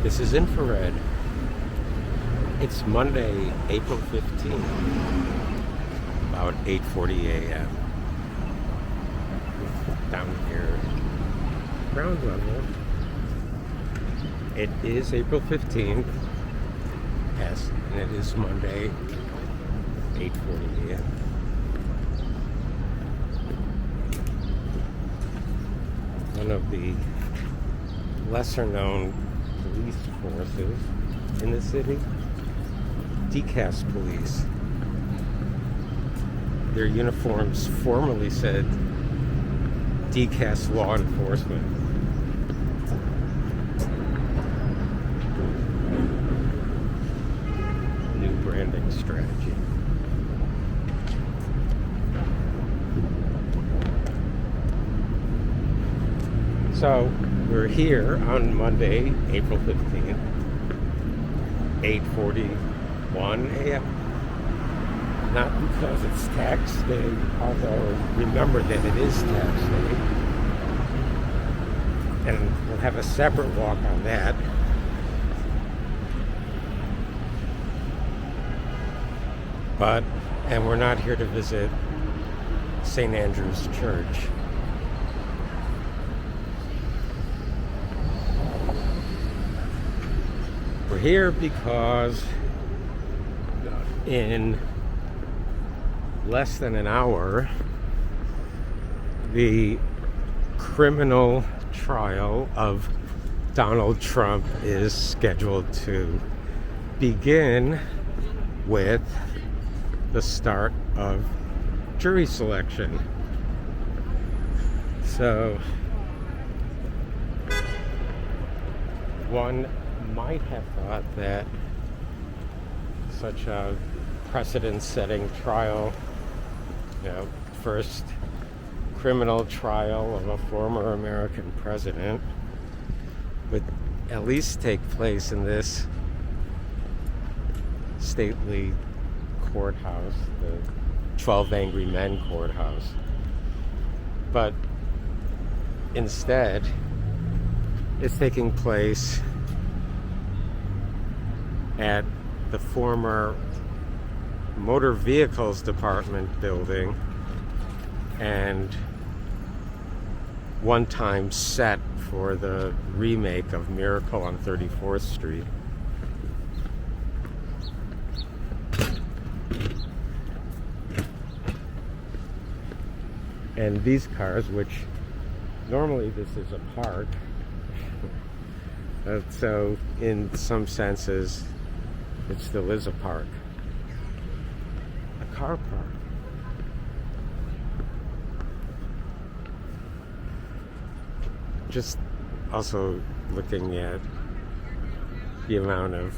This is Infrared. It's Monday, April 15th, about 8:40 a.m. Down here, ground level. It is April 15th, yes, and it is Monday, 8:40 a.m. One of the lesser-known police forces in the city, DCAS police. Their uniforms formerly said DCAS law enforcement. New branding strategy. So we're here on Monday, April 15th, 8:41 a.m. Not because it's tax day, although remember that it is tax day. And we'll have a separate walk on that. And we're not here to visit St. Andrew's Church. We're here because in less than an hour, the criminal trial of Donald Trump is scheduled to begin with the start of jury selection. So, one might have thought that such a precedent-setting trial, first criminal trial of a former American president, would at least take place in this stately courthouse, the 12 Angry Men courthouse. But instead, it's taking place at the former Motor Vehicles Department building and one-time set for the remake of Miracle on 34th Street. And these cars, which normally this is a park, so in some senses it still is a park, a car park. Just also looking at the amount of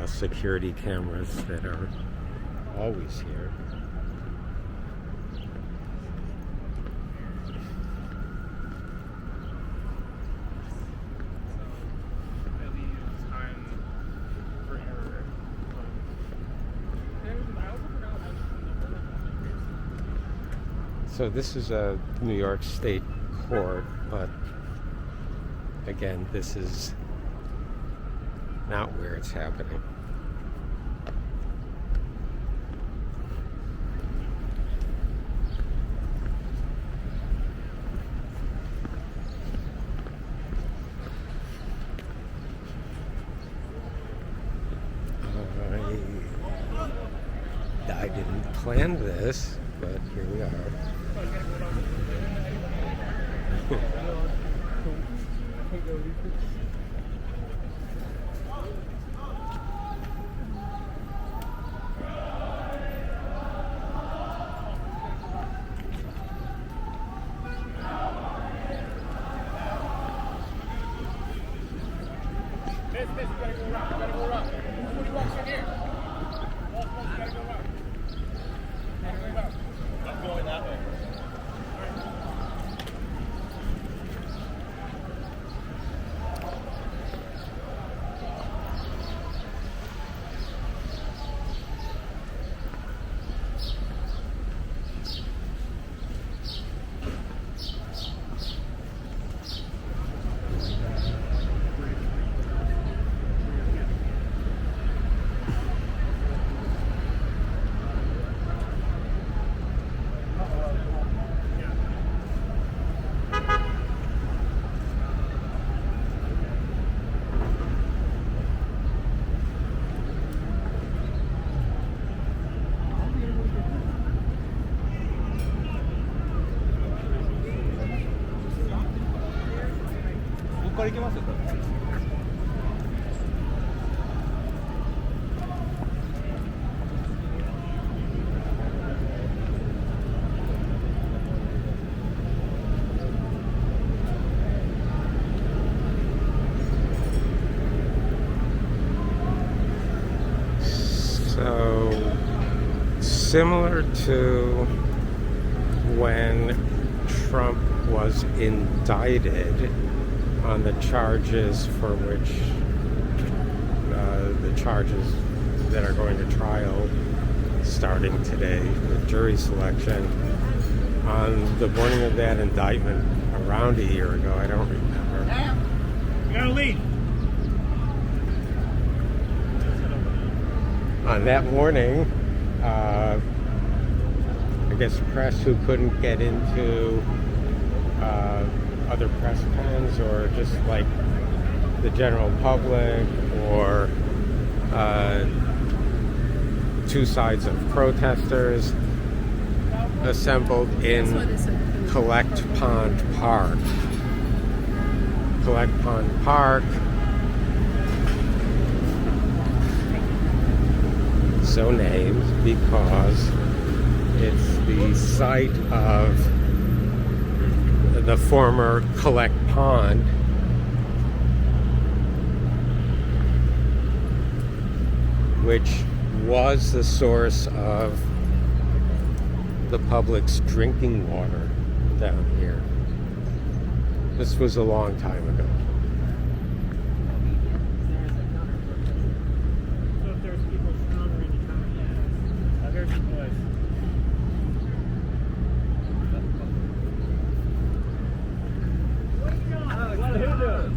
security cameras that are always here. So this is a New York State court, but again, this is not where it's happening. I didn't plan this, but here we are. から行けますよ。So, similar to when Trump was indicted on the charges for which the charges that are going to trial starting today with jury selection. On the morning of that indictment around a year ago, I don't remember. You gotta leave. On that morning, I guess press who couldn't get into other press cons, or just like the general public, or two sides of protesters assembled in Collect Pond Park. Collect Pond Park, so named because it's the site of the former Collect Pond, which was the source of the public's drinking water down here. This was a long time ago. So if there's people stronger in the town, there's a place. What are you doing?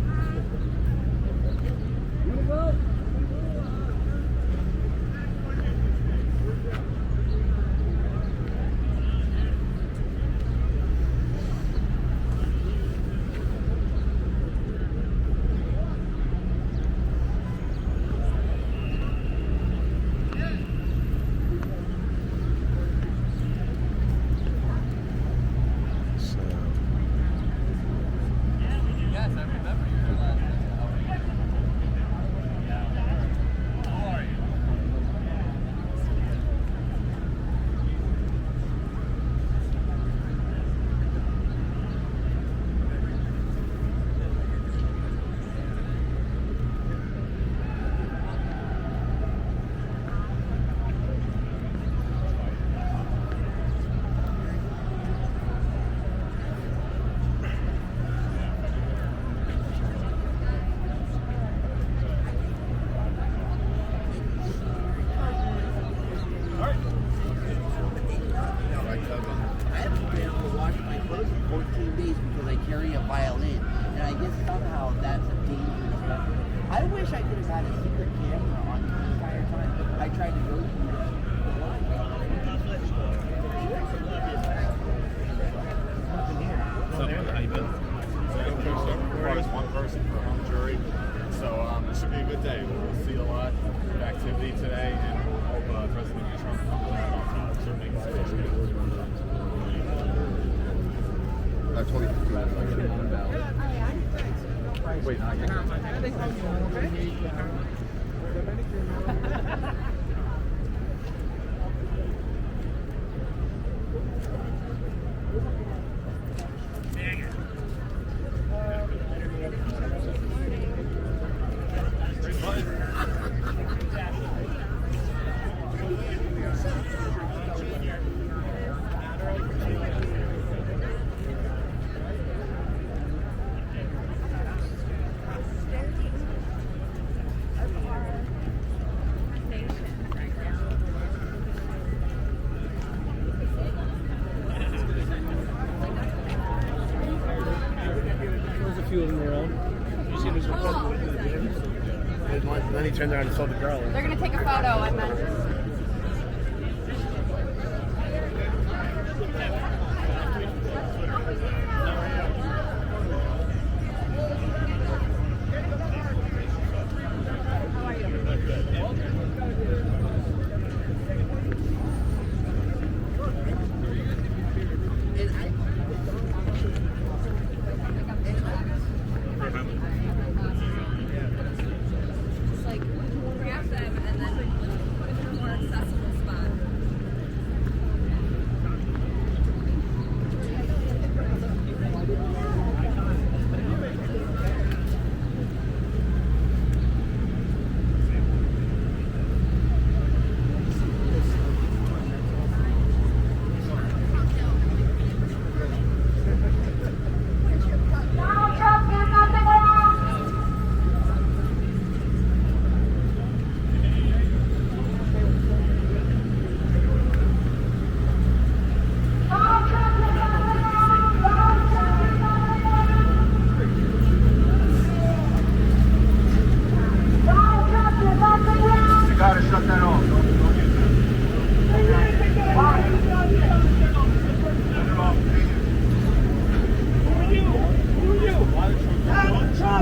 Then he turned around and saw the girl. They're gonna take a photo. I meant.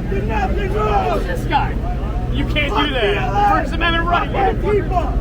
nothing wrong. This guy. You can't do that. First Amendment right. People.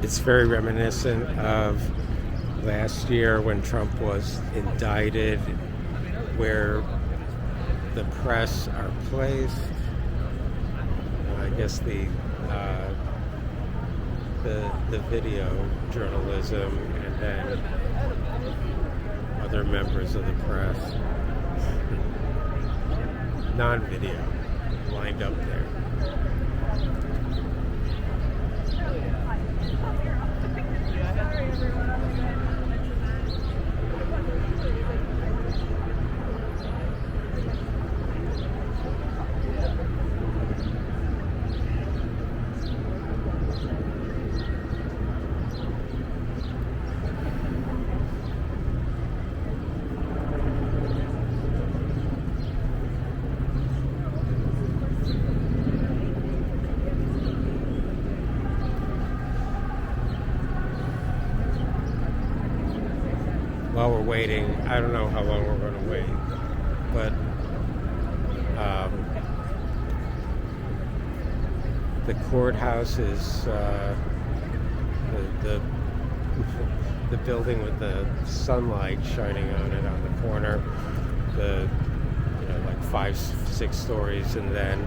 It's very reminiscent of last year when Trump was indicted, where the press are placed. I guess the video journalism, and then other members of the press, non-video, lined up there. While we're waiting, I don't know how long we're going to wait, but The courthouse is the the building with the sunlight shining on it on the corner. The like 5-6 stories, and then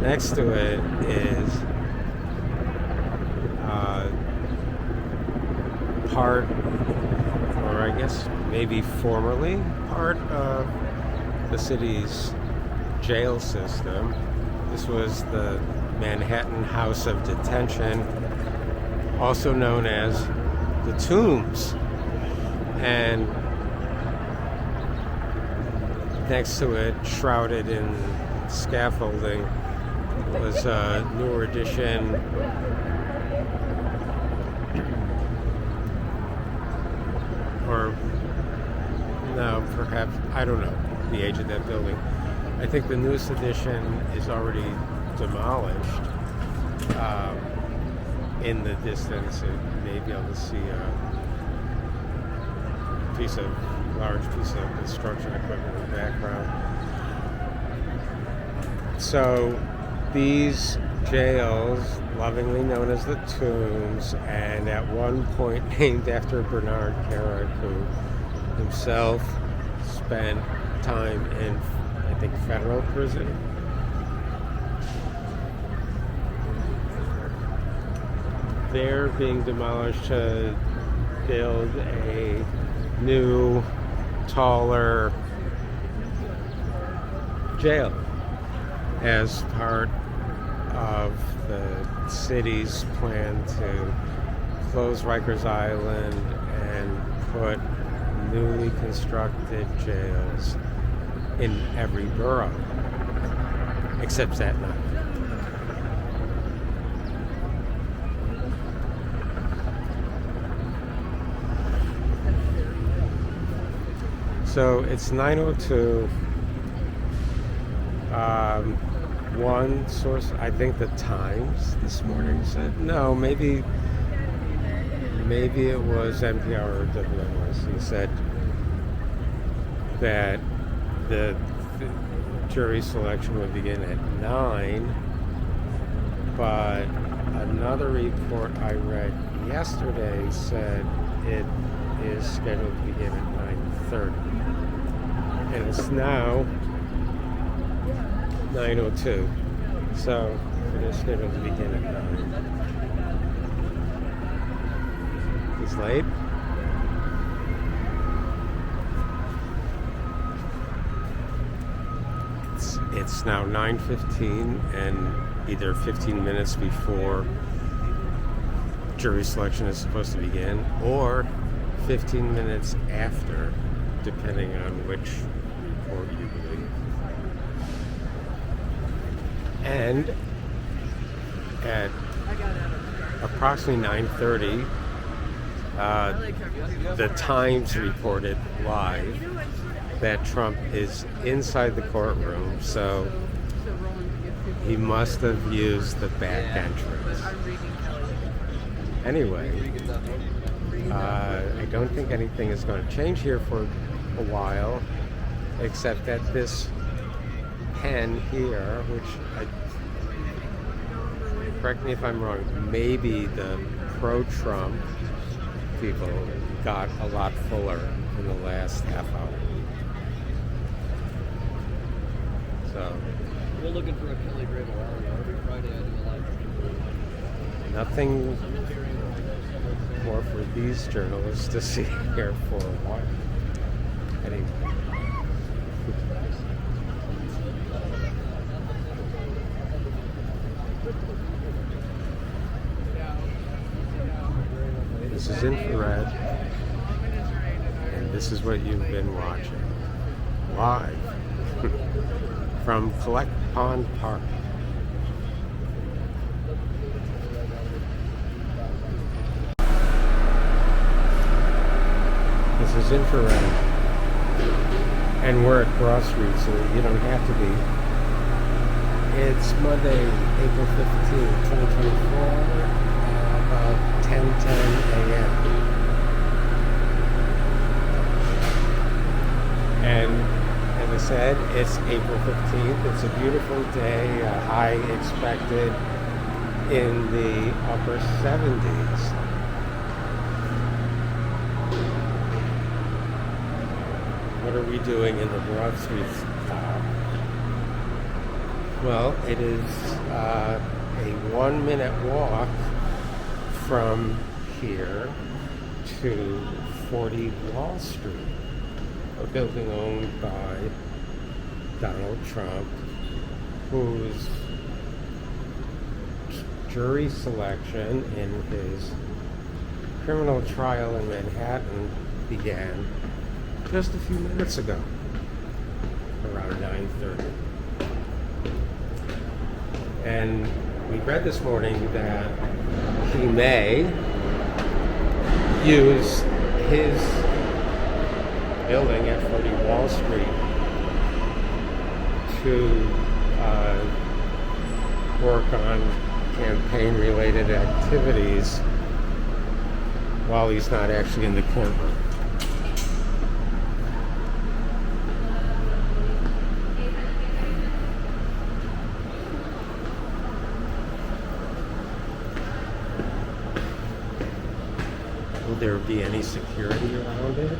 next to it is part, or I guess maybe formerly part of the city's jail system. This was the Manhattan House of Detention, also known as the Tombs. And next to it, shrouded in scaffolding, was a newer addition, or no, perhaps, I don't know the age of that building. I think the newest addition is already demolished. In the distance, you may be able to see a large piece of construction equipment in the background. So these jails, lovingly known as the Tombs, and at one point named after Bernard Kerik, who himself spent time in, I think, federal prison. They're being demolished to build a new, taller jail as part of the city's plan to close Rikers Island and put newly constructed jails in every borough, except Staten Island. So it's 9:02. One source, I think the Times this morning said, no, maybe it was NPR or WNYC, said that the jury selection would begin at 9, but another report I read yesterday said it is scheduled to begin at 9:30. And it's now 9:02, so it is scheduled to begin at 9. It's late. It's now 9:15, and either 15 minutes before jury selection is supposed to begin, or 15 minutes after, depending on which report you believe. And at approximately 9:30, the Times reported live that Trump is inside the courtroom, so he must have used the back entrance. Anyway, I don't think anything is going to change here for a while, except that this pen here, which, correct me if I'm wrong, maybe the pro-Trump people got a lot fuller in the last half hour. So, We're looking for a Kelly Grable audio every Friday. I do a live stream. nothing more for these journalists to see here for a while. Anyway. This is infrared, and this is what you've been watching live from Collect Pond Park. This is infrared, and we're at Cross Street, so you don't have to be. It's Monday, April 15th, 2024, about 10:10 a.m. And as I said, it's April 15th. It's a beautiful day. I expected in the upper 70s. What are we doing in the Broad Street stop? Well, it is a 1-minute walk from here to 40 Wall Street, a building owned by Donald Trump, whose jury selection in his criminal trial in Manhattan began just a few minutes ago, around 9:30. And we read this morning that he may use his building at 40 Wall Street to work on campaign-related activities while he's not actually in the courtroom. Will there be any security around it?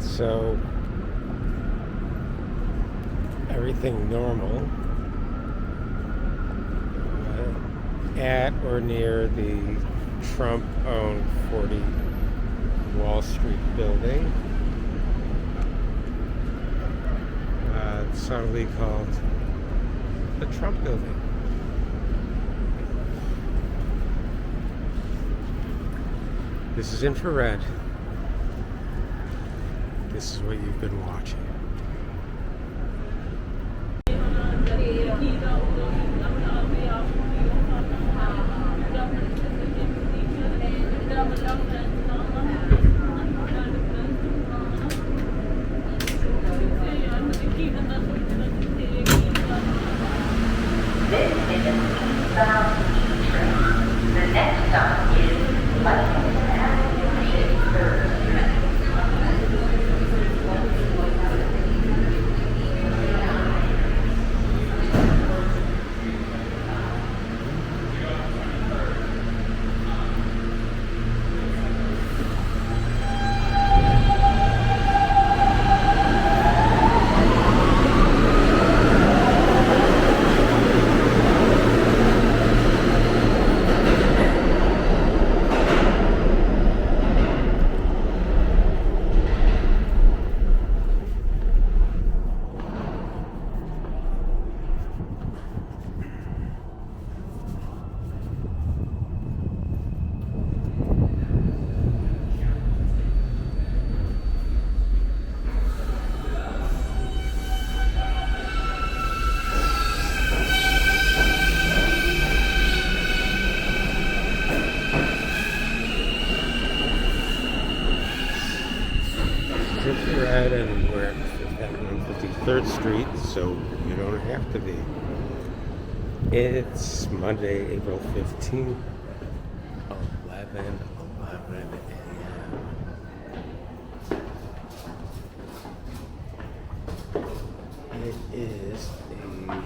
So everything normal at or near the Trump-owned 40 Wall Street building. It's subtly called the Trump building. This is infrared. This is what you've been watching. The next stop is unanimously. Red, and we're at 53rd Street, so you don't have to be. It's Monday, April 15th, 11 a.m. It is a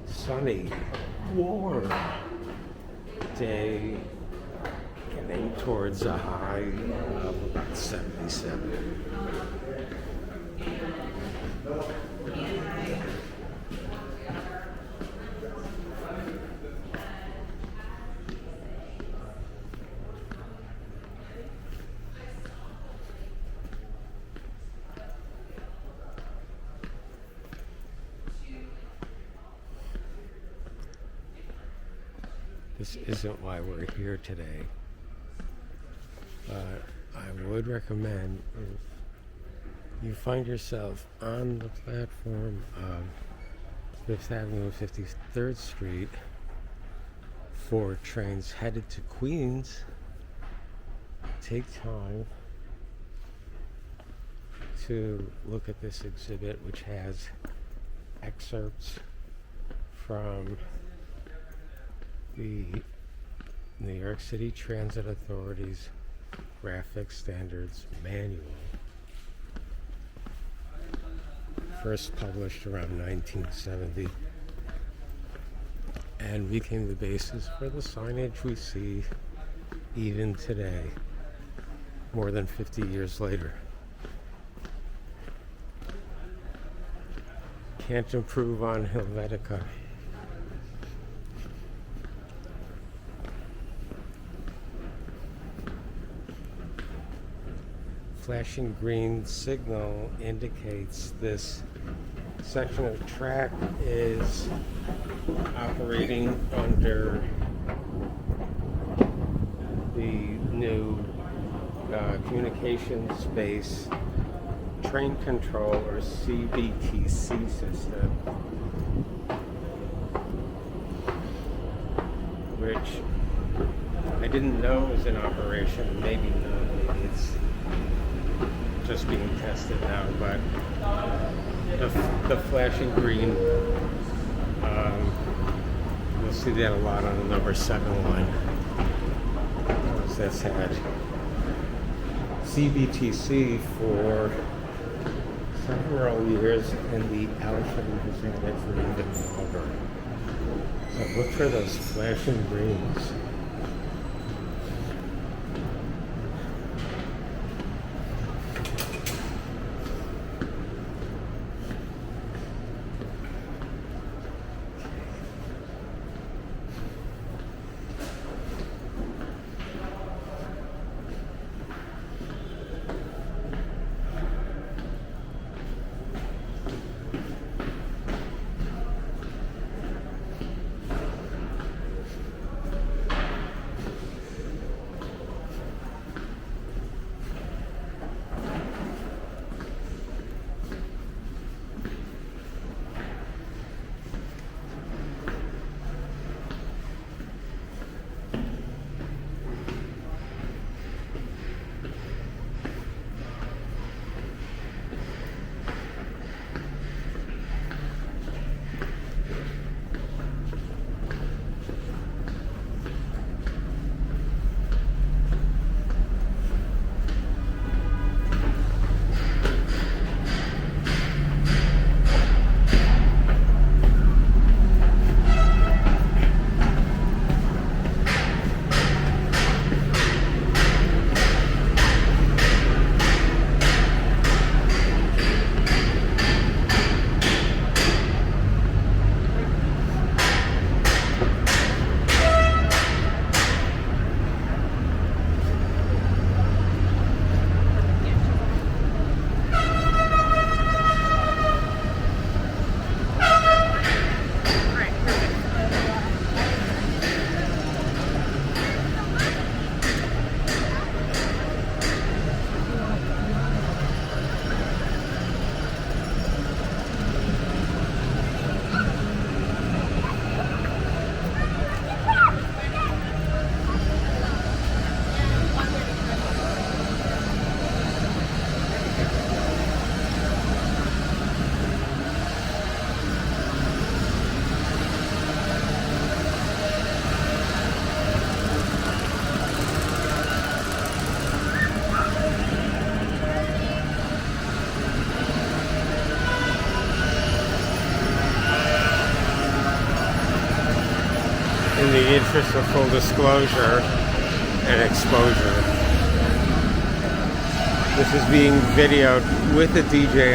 sunny, warm day, getting towards a high of about 77. This isn't why we're here today, but I would recommend if you find yourself on the platform of Fifth Avenue, 53rd Street for trains headed to Queens, take time to look at this exhibit, which has excerpts from the New York City Transit Authority's Graphic Standards Manual, first published around 1970, and became the basis for the signage we see even today, more than 50 years later. Can't improve on Helvetica. Flashing green signal indicates this section of track is operating under the new communication space train control, or CBTC system, which I didn't know was in operation. Maybe not, maybe it's just being tested now, but the flashing green, you'll see that a lot on the number 7 line, because that's had CBTC for several years, and the Alpha has had it for even longer. So look for those flashing greens. interest of full disclosure and exposure, this is being videoed with a DJI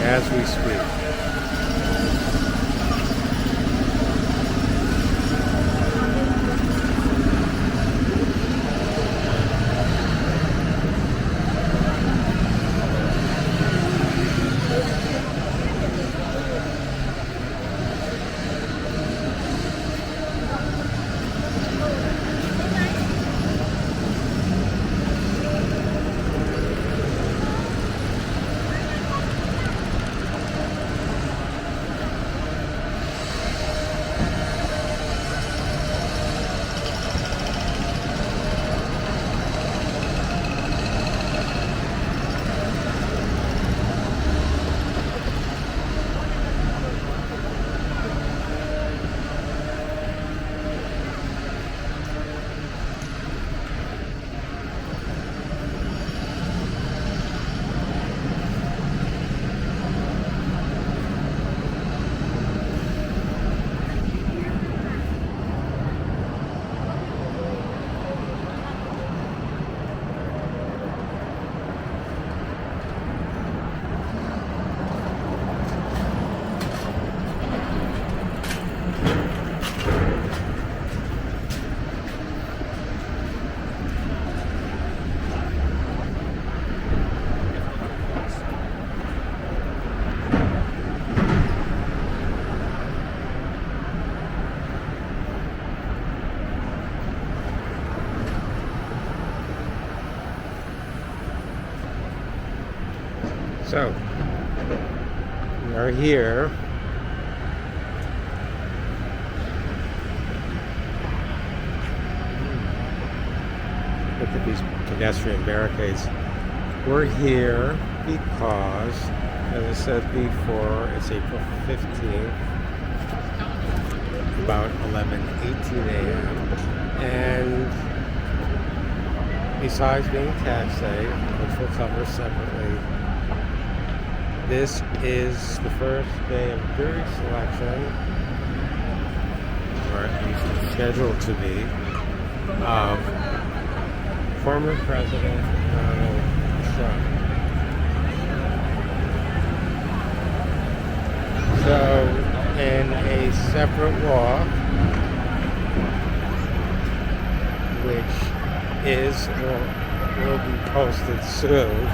as we speak. So, we are here. Look at these pedestrian barricades. We're here because, as I said before, it's April 15th, about 11:18 a.m. And besides being tax day, which we'll cover separately, this is the first day of jury selection, or at least it's scheduled to be, of former President Donald Trump. So, in a separate walk, which is or will be posted soon,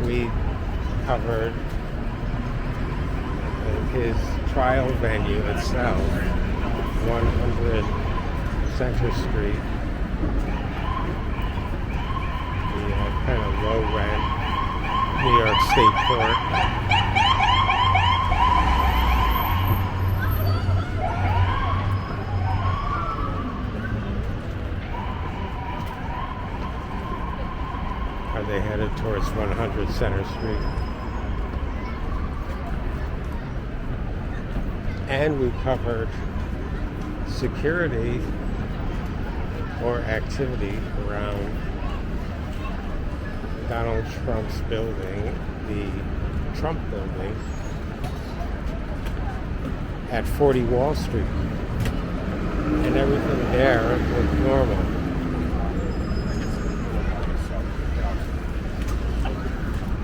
we covered his trial venue itself, 100 Center Street, the kind of low rent New York State Court. Are they headed towards 100 Center Street? And we covered security or activity around Donald Trump's building, the Trump building, at 40 Wall Street. And everything there looked normal.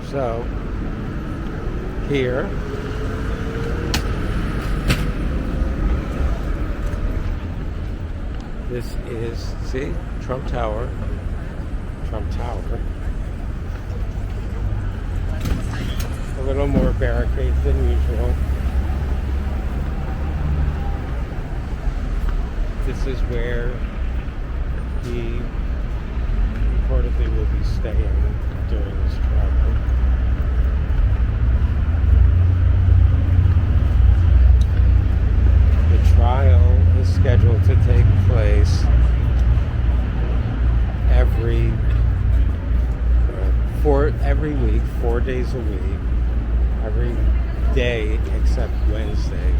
So, here, this is, see, Trump Tower. A little more barricades than usual. This is where he reportedly will be staying during his trial. The trial is scheduled to take place every week, 4 days a week, every day except Wednesday.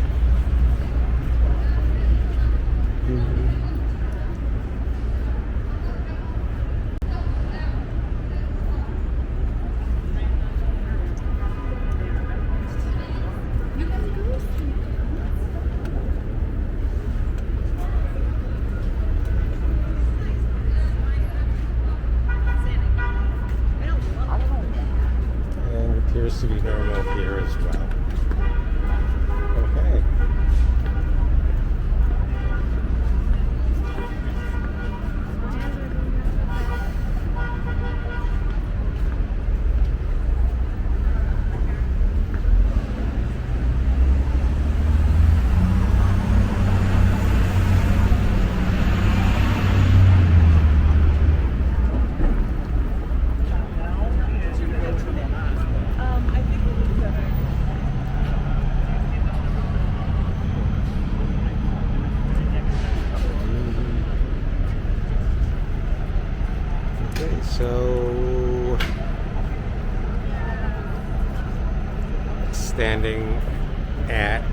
standing at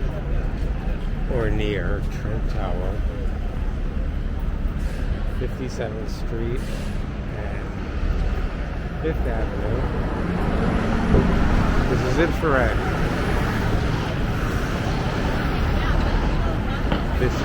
or near Trent Tower, 57th Street and 5th Avenue. This is infrared. This is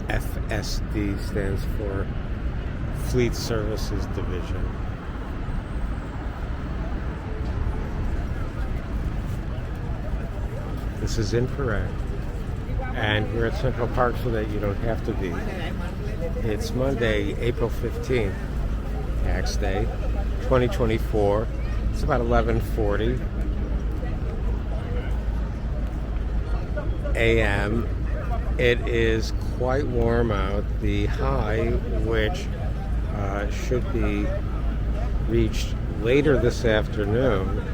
FSD stands for Fleet Services Division. This is infrared. And we're at Central Park so that you don't have to be. It's Monday, April 15th, tax day, 2024. It's about 11:40 a.m. It is quite warm out. The high, which should be reached later this afternoon,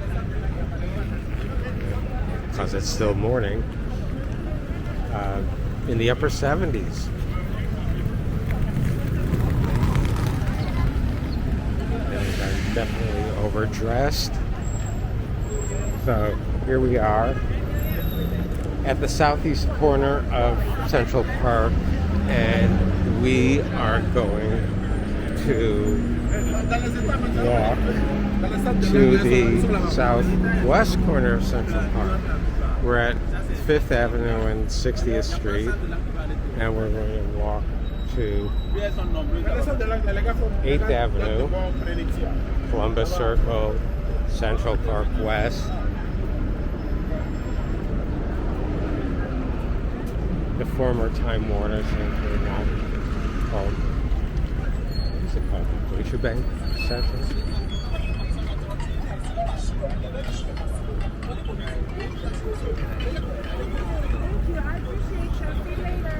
because it's still morning, in the upper 70s. And I'm definitely overdressed. So here we are at the southeast corner of Central Park, and we are going to walk to the southwest corner of Central Park. We're at 5th Avenue and 60th Street, and we're going to walk to 8th Avenue, Columbus Circle, Central Park West, the former Time Warner Center, now called, what's it called? Deutsche Bank Center? Thank you. I appreciate you. See you later.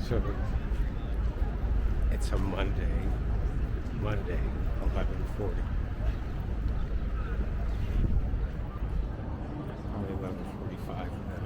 So it's a Monday, 11:40. Probably 11:45 now.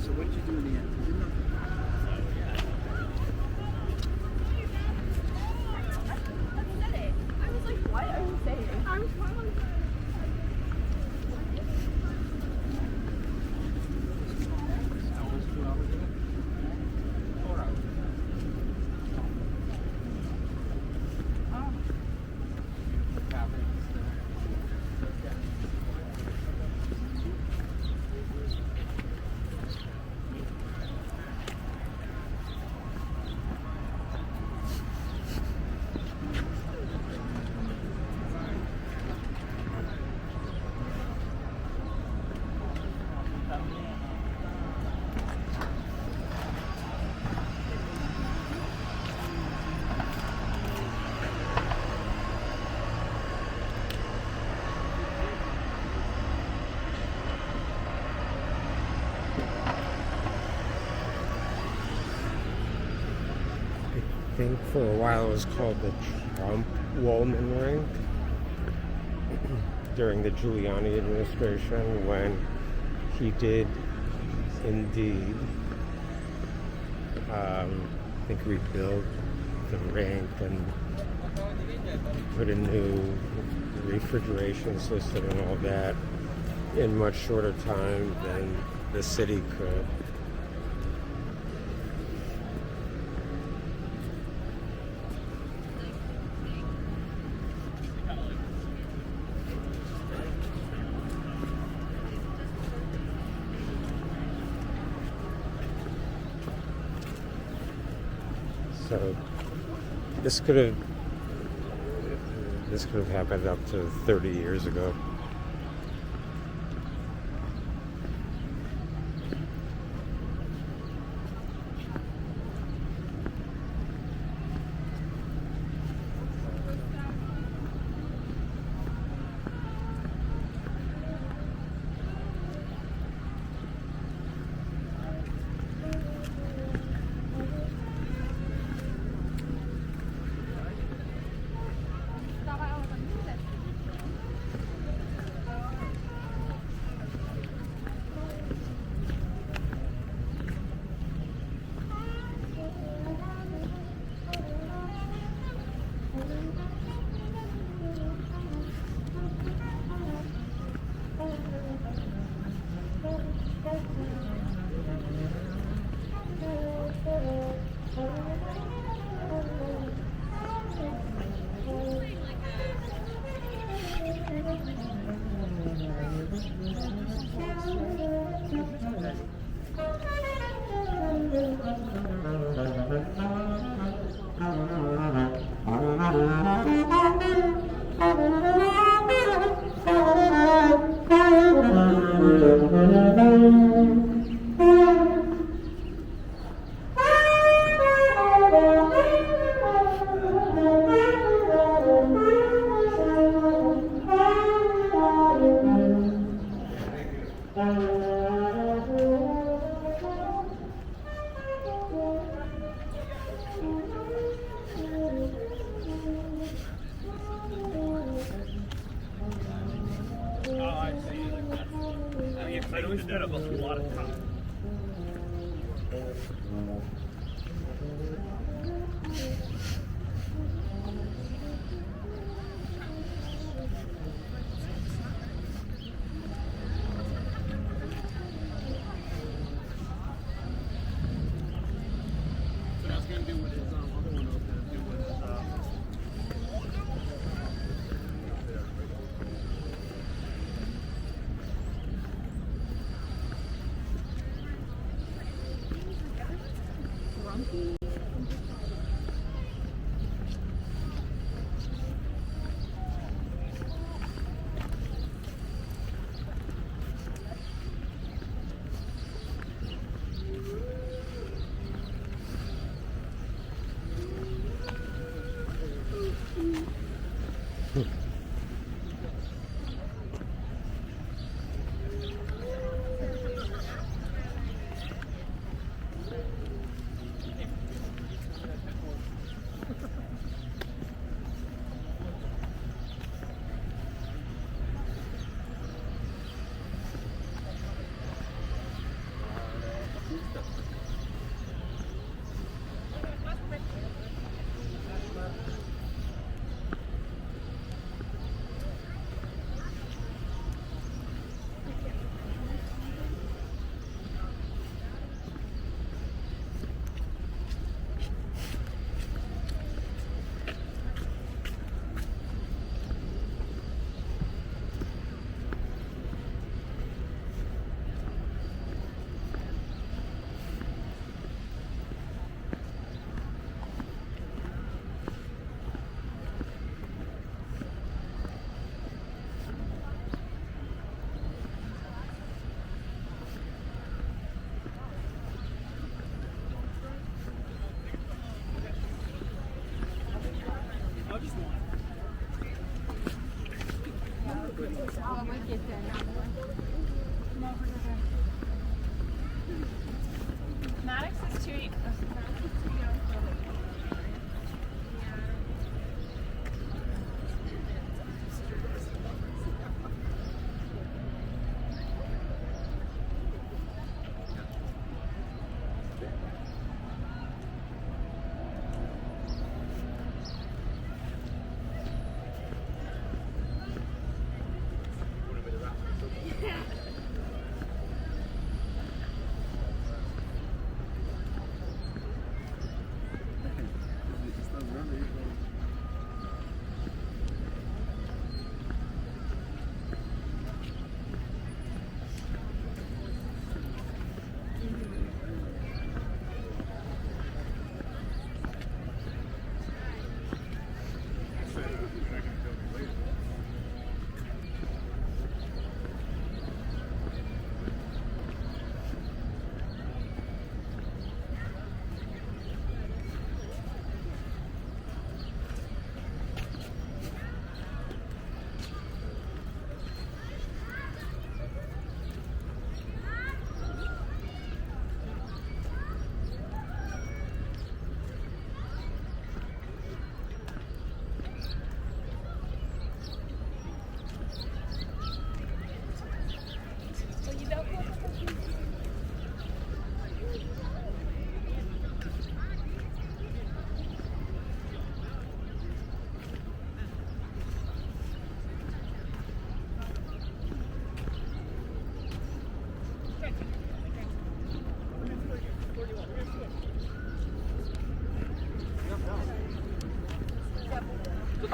So what did you do in the end? You did nothing. I was like, what are you saying? I was probably. Hours, 2 hours ago? 4 hours. I think for a while it was called the Trump-Woolman ring during the Giuliani administration, when he did indeed I think rebuild the rink and put a new refrigeration system and all that in much shorter time than the city could. So this could have happened up to 30 years ago. I always did that a lot of times. What I was gonna do with his other one, I was gonna do with his Grumpy.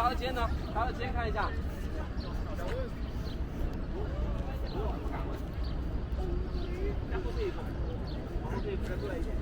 他的肩呢？他的肩看一下。然后这一步，然后这一步再过来一点。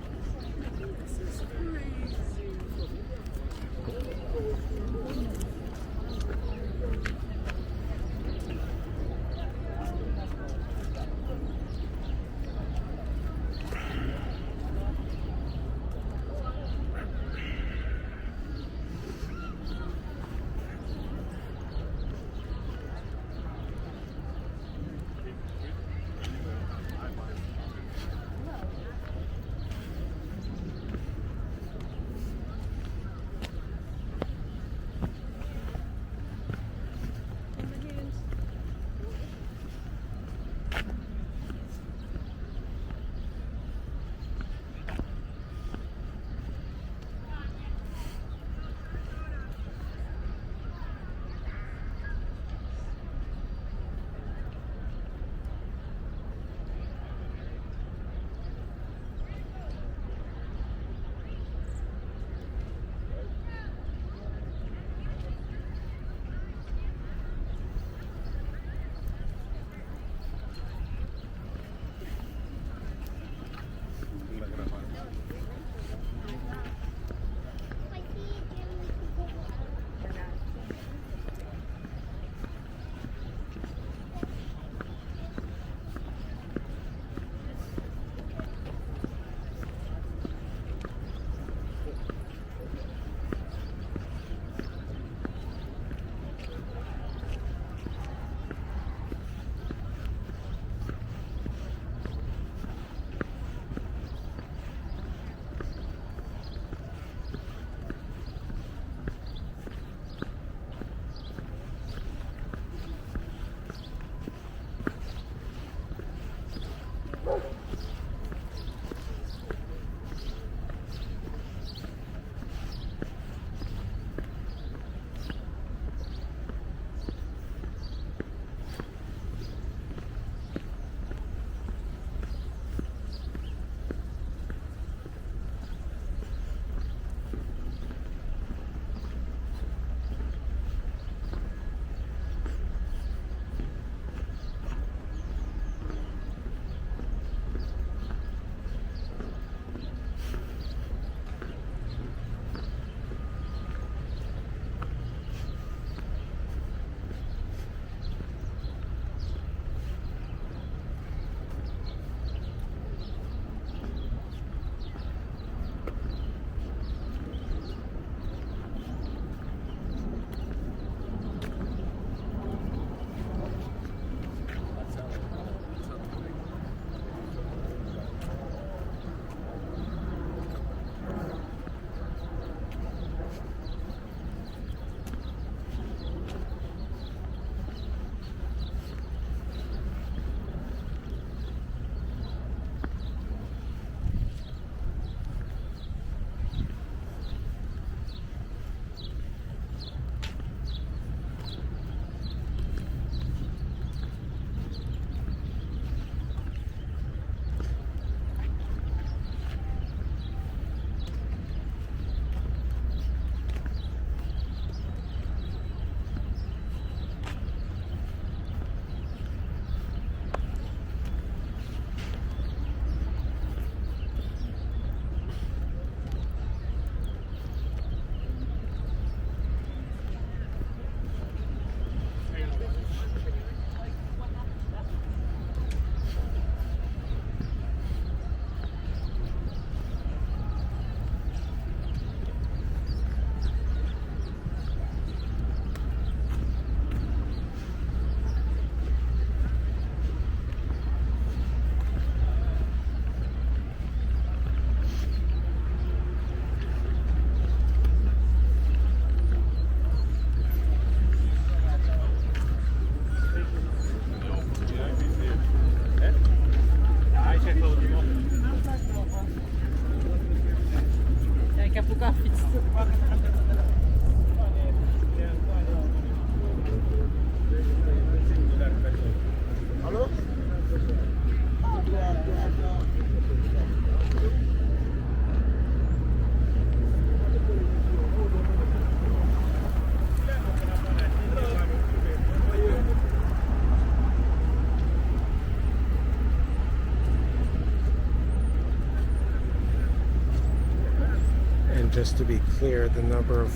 just to be clear, the number of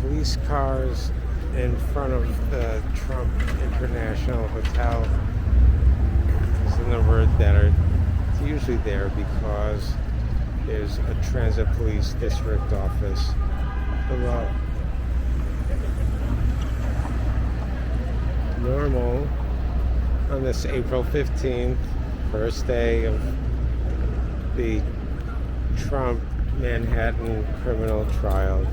police cars in front of the Trump International Hotel is the number that are usually there because there's a transit police district office below. Normal on this April 15th, first day of the Trump Manhattan criminal trial.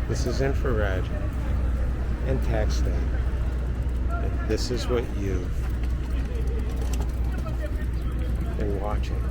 This is infrared and tax day. And this is what you've been watching.